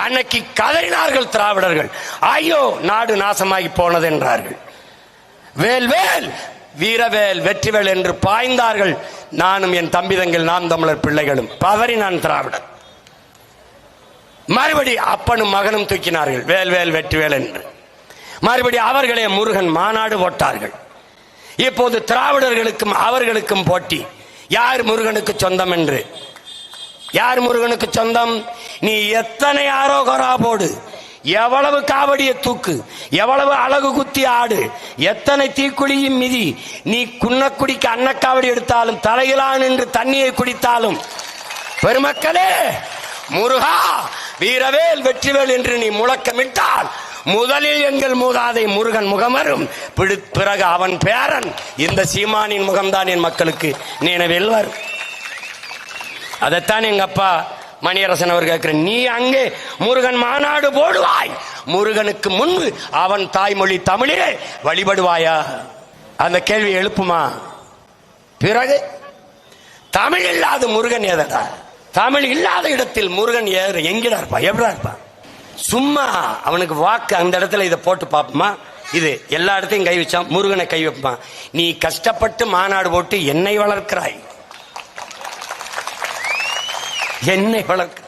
அன்னைக்கு கதறினார்கள் திராவிடர்கள். ஐயோ நாடு நாசமாகி போனது என்றார்கள். வேல் வேல் வீரவேல் வெற்றிவேல் என்று பாய்ந்தார்கள். நானும் என் தம்பிதங்கள் நாம் தமிழர் பிள்ளைகளும் பதறி நான் திராவிடர். மறுபடி அப்பனும் மகனும் தூக்கினார்கள் வேல் வேல் வெற்றிவேல் என்று. மறுபடி அவர்களே முருகன் மாநாடு போட்டார்கள். இப்போது திராவிடர்களுக்கும் அவர்களுக்கும் போட்டி, யார் முருகனுக்கு சொந்தம் என்று. யார் முருகனுக்கு சொந்தம்? நீ எத்தனை ஆரோகரா போடு, எவ்வளவு காவடியை தூக்கு, எவ்வளவு அழகு குத்தி ஆடு, எத்தனை தீக்குழியும் மிதி, நீ குன்னக்குடிக்கு அன்னக்காவடி எடுத்தாலும் தலையிலான் என்று தண்ணியை குடித்தாலும், பெருமக்களே முருகா வீரவேல் வெற்றிவேல் என்று நீ முழக்கமிட்டால் முதலில் எங்கள் மூதாதை முருகன் முகமரும், பிறகு அவன் பேரன் இந்த சீமானின் முகம்தான் என் மக்களுக்கு நினைவில் வரும். அதைத்தான் எங்க அப்பா மணியரசன் அவர் கேட்கிற, நீ அங்கே முருகன் மாநாடு போடுவாய், முருகனுக்கு முன்பு அவன் தாய்மொழி தமிழிலே வழிபடுவாயா? அந்த கேள்வி எழுப்புமா? பிறகு தமிழ் இல்லாத முருகன் எதடா? தமிழ் இல்லாத இடத்தில் முருகன் எங்கடா இருப்பா? எப்படா இருப்பா? சும்மா அவனுக்கு வாக்கு அந்த இடத்துல இதை போட்டு பார்ப்போமா? இது எல்லா இடத்தையும் கை வச்சான், முருகனை கை வைப்பான். நீ கஷ்டப்பட்டு மாநாடு போட்டு என்னை வளர்க்கிறாய், என்னை வளர்க்க